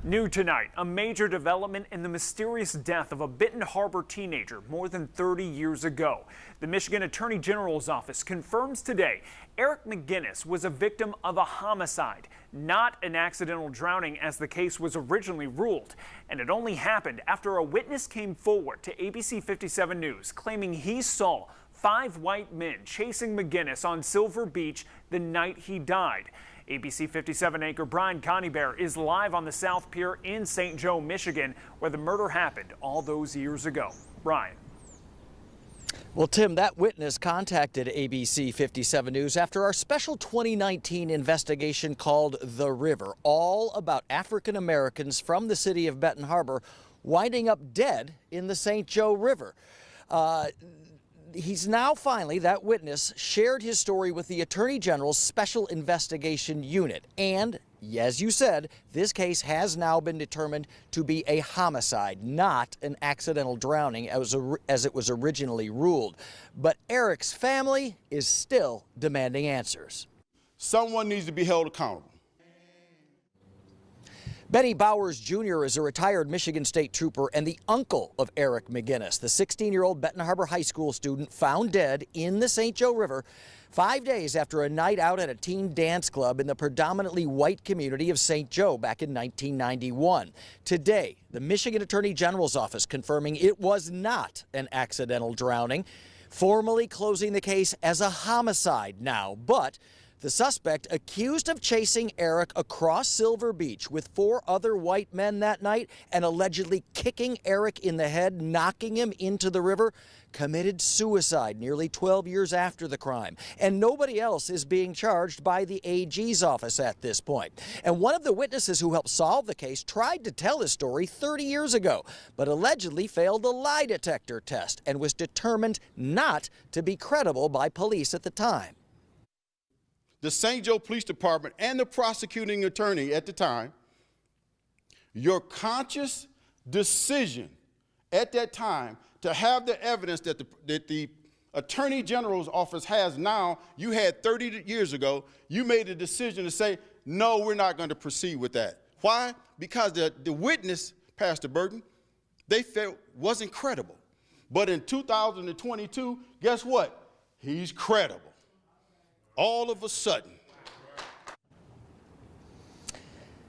New tonight, a major development in the mysterious death of a Benton Harbor teenager more than 30 years ago. The Michigan Attorney General's office confirms today Eric McGinnis was a victim of a homicide, not an accidental drowning as the case was originally ruled. And it only happened after a witness came forward to ABC 57 News claiming he saw 5 white men chasing McGinnis on Silver Beach the night he died. ABC 57 anchor Brian Conybeare is live on the South Pier in St. Joe, Michigan, where the murder happened all those years ago. Brian. Well, Tim, that witness contacted ABC 57 News after our special 2019 investigation called The River, all about African Americans from the city of Benton Harbor winding up dead in the St. Joe River. He's now finally, that witness, shared his story with the Attorney General's Special Investigation Unit. And, as you said, this case has now been determined to be a homicide, not an accidental drowning as it was originally ruled. But Eric's family is still demanding answers. Someone needs to be held accountable. Benny Bowers Jr. is a retired Michigan State trooper and the uncle of Eric McGinnis. The 16-year-old Benton Harbor High School student found dead in the St. Joe River 5 days after a night out at a teen dance club in the predominantly white community of St. Joe back in 1991. Today, the Michigan Attorney General's office confirming it was not an accidental drowning, formally closing the case as a homicide now. But the suspect, accused of chasing Eric across Silver Beach with 4 other white men that night and allegedly kicking Eric in the head, knocking him into the river, committed suicide nearly 12 years after the crime. And nobody else is being charged by the AG's office at this point. And one of the witnesses who helped solve the case tried to tell his story 30 years ago, but allegedly failed the lie detector test and was determined not to be credible by police at the time. The St. Joe Police Department and the prosecuting attorney at the time, your conscious decision at that time to have the evidence that the Attorney General's office has now, you had 30 years ago, you made a decision to say, no, we're not going to proceed with that. Why? Because the witness, Pastor Burton, they felt wasn't credible. But in 2022, guess what? He's credible. All of a sudden.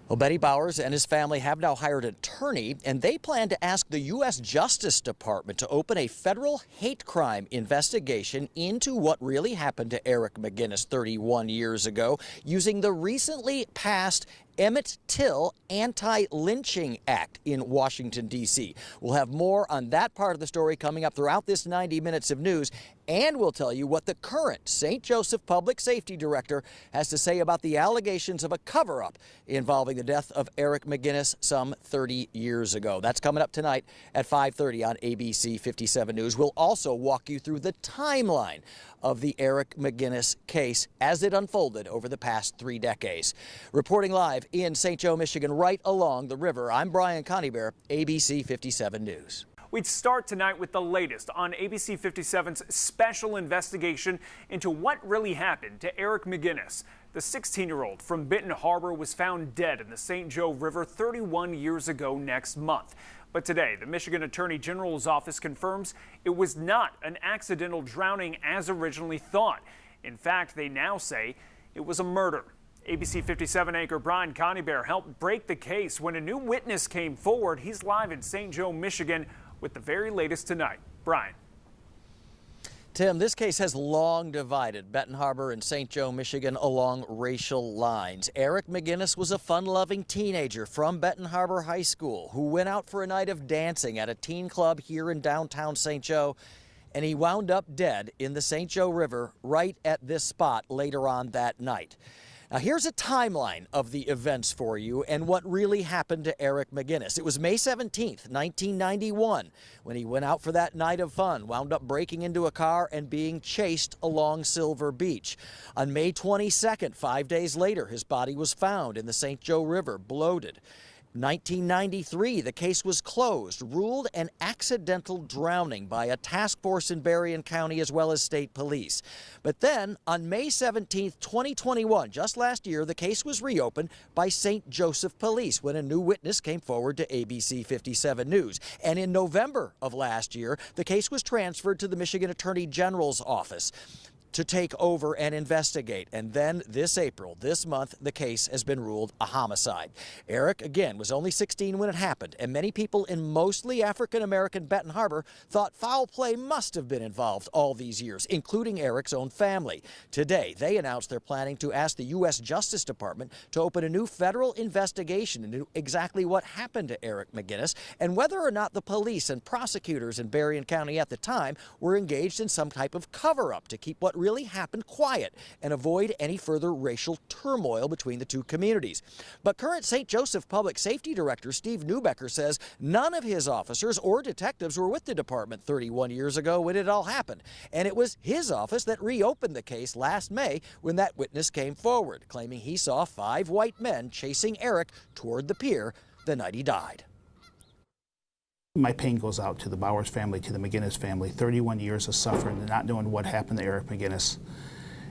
Well, Benny Bowers and his family have now hired an attorney, and they plan to ask the U.S. Justice Department to open a federal hate crime investigation into what really happened to Eric McGinnis 31 years ago using the recently passed Emmett Till Anti-Lynching Act in Washington, D.C. We'll have more on that part of the story coming up throughout this 90 minutes of news, and we'll tell you what the current St. Joseph Public Safety Director has to say about the allegations of a cover-up involving the death of Eric McGinnis some 30 years ago. That's coming up tonight at 5:30 on ABC 57 News. We'll also walk you through the timeline of the Eric McGinnis case as it unfolded over the past 3 decades. Reporting live in St. Joe, Michigan, right along the river, I'm Brian Conybeare, ABC 57 News. We'd start tonight with the latest on ABC 57's special investigation into what really happened to Eric McGinnis. The 16-year-old from Benton Harbor was found dead in the St. Joe River 31 years ago next month. But today, the Michigan Attorney General's office confirms it was not an accidental drowning as originally thought. In fact, they now say it was a murder. ABC 57 anchor Brian Conybeare helped break the case when a new witness came forward. He's live in St. Joe, Michigan, with the very latest tonight. Brian. Tim, this case has long divided Benton Harbor and St. Joe, Michigan along racial lines. Eric McGinnis was a fun-loving teenager from Benton Harbor High School who went out for a night of dancing at a teen club here in downtown St. Joe, and he wound up dead in the St. Joe River right at this spot later on that night. Now, here's a timeline of the events for you and what really happened to Eric McGinnis. It was May 17th, 1991, when he went out for that night of fun, wound up breaking into a car and being chased along Silver Beach. On May 22nd, 5 days later, his body was found in the St. Joe River, bloated. 1993, the case was closed, ruled an accidental drowning by a task force in Berrien County as well as state police. But then, on May 17, 2021, just last year, the case was reopened by St. Joseph Police when a new witness came forward to ABC 57 News. And in November of last year, the case was transferred to the Michigan Attorney General's office to take over and investigate. And then this April, this month, the case has been ruled a homicide. Eric, again, was only 16 when it happened, and many people in mostly African-American Benton Harbor thought foul play must have been involved all these years, including Eric's own family. Today, they announced they're planning to ask the U.S. Justice Department to open a new federal investigation into exactly what happened to Eric McGinnis and whether or not the police and prosecutors in Berrien County at the time were engaged in some type of cover-up to keep what really happened quiet and avoid any further racial turmoil between the two communities. But current St. Joseph Public Safety Director Steve Neubecker says none of his officers or detectives were with the department 31 years ago when it all happened. And it was his office that reopened the case last May when that witness came forward, claiming he saw 5 white men chasing Eric toward the pier the night he died. My pain goes out to the Bowers family, to the McGinnis family. 31 years of suffering and not knowing what happened to Eric McGinnis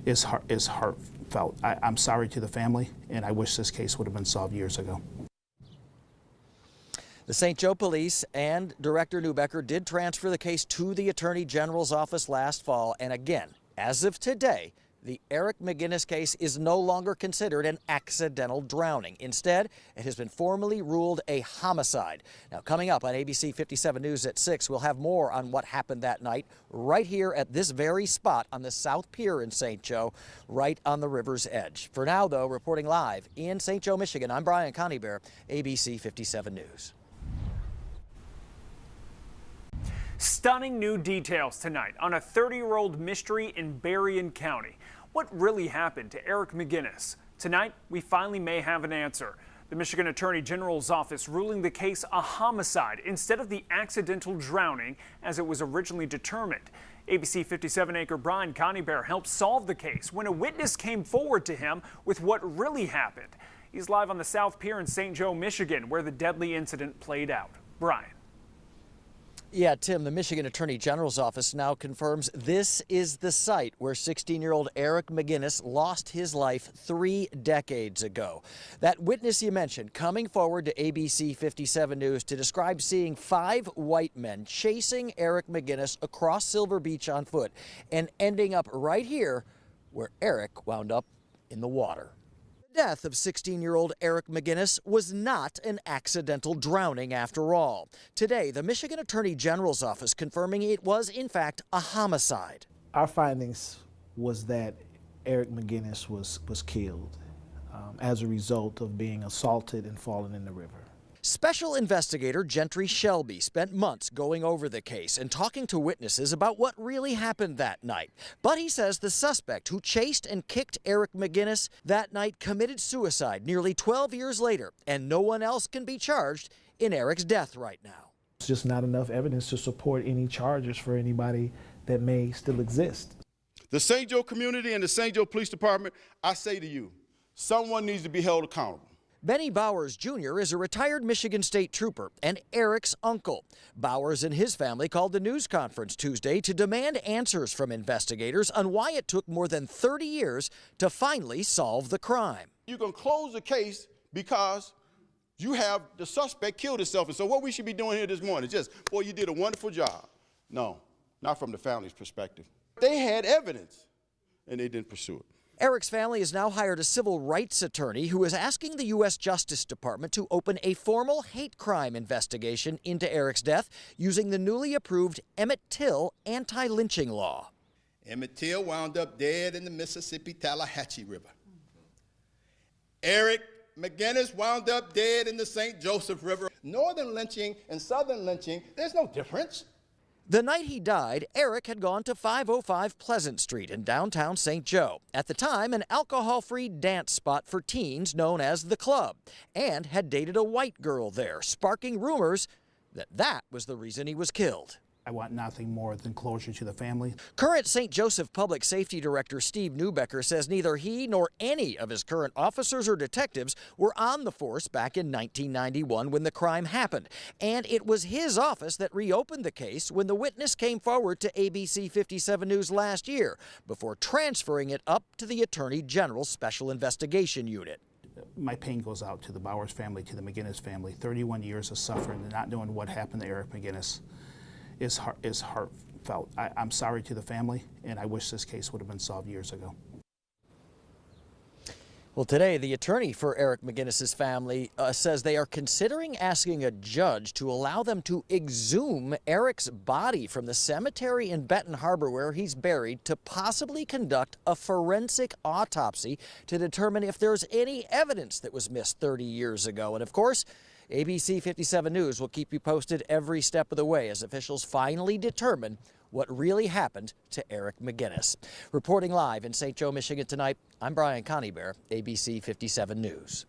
is heartfelt. I'm sorry to the family, and I wish this case would have been solved years ago. The St. Joe Police and Director Neubecker did transfer the case to the Attorney General's office last fall, and again, as of today, the Eric McGinnis case is no longer considered an accidental drowning. Instead, it has been formally ruled a homicide. Now, coming up on ABC 57 News at 6, we'll have more on what happened that night right here at this very spot on the South Pier in St. Joe, right on the river's edge. For now, though, reporting live in St. Joe, Michigan, I'm Brian Conybeare, ABC 57 News. Stunning new details tonight on a 30-year-old mystery in Berrien County. What really happened to Eric McGinnis? Tonight, we finally may have an answer. The Michigan Attorney General's office ruling the case a homicide instead of the accidental drowning as it was originally determined. ABC 57 anchor Brian Conybeare helped solve the case when a witness came forward to him with what really happened. He's live on the South Pier in St. Joe, Michigan, where the deadly incident played out. Brian. Yeah, Tim, the Michigan Attorney General's office now confirms this is the site where 16-year-old Eric McGinnis lost his life 3 decades ago. That witness you mentioned coming forward to ABC 57 News to describe seeing 5 white men chasing Eric McGinnis across Silver Beach on foot and ending up right here where Eric wound up in the water. The death of 16-year-old Eric McGinnis was not an accidental drowning after all. Today, the Michigan Attorney General's office confirming it was, in fact, a homicide. Our findings was that Eric McGinnis was killed as a result of being assaulted and falling in the river. Special investigator Gentry Shelby spent months going over the case and talking to witnesses about what really happened that night. But he says the suspect who chased and kicked Eric McGinnis that night committed suicide nearly 12 years later, and no one else can be charged in Eric's death right now. It's just not enough evidence to support any charges for anybody that may still exist. The St. Joe community and the St. Joe Police Department, I say to you, someone needs to be held accountable. Benny Bowers Jr. is a retired Michigan State trooper and Eric's uncle. Bowers and his family called the news conference Tuesday to demand answers from investigators on why it took more than 30 years to finally solve the crime. You can close the case because you have the suspect killed himself. And so what we should be doing here this morning is just, boy, you did a wonderful job. No, not from the family's perspective. They had evidence and they didn't pursue it. Eric's family has now hired a civil rights attorney who is asking the U.S. Justice Department to open a formal hate crime investigation into Eric's death using the newly approved Emmett Till anti-lynching law. Emmett Till wound up dead in the Mississippi Tallahatchie River. Eric McGinnis wound up dead in the St. Joseph River. Northern lynching and southern lynching, there's no difference. The night he died, Eric had gone to 505 Pleasant Street in downtown St. Joe, at the time an alcohol-free dance spot for teens known as The Club, and had dated a white girl there, sparking rumors that that was the reason he was killed. I want nothing more than closure to the family. Current St. Joseph Public Safety Director Steve Newbecker says neither he nor any of his current officers or detectives were on the force back in 1991 when the crime happened. And it was his office that reopened the case when the witness came forward to ABC 57 News last year before transferring it up to the Attorney General's Special Investigation Unit. My pain goes out to the Bowers family, to the McGinnis family. 31 years of suffering and not knowing what happened to Eric McGinnis is heartfelt. I'm sorry to the family, and I wish this case would have been solved years ago. Well, today, the attorney for Eric McGinnis's family says they are considering asking a judge to allow them to exhume Eric's body from the cemetery in Benton Harbor where he's buried to possibly conduct a forensic autopsy to determine if there's any evidence that was missed 30 years ago. And of course, ABC 57 News will keep you posted every step of the way as officials finally determine what really happened to Eric McGinnis. Reporting live in St. Joe, Michigan tonight, I'm Brian Coneybear, ABC 57 News.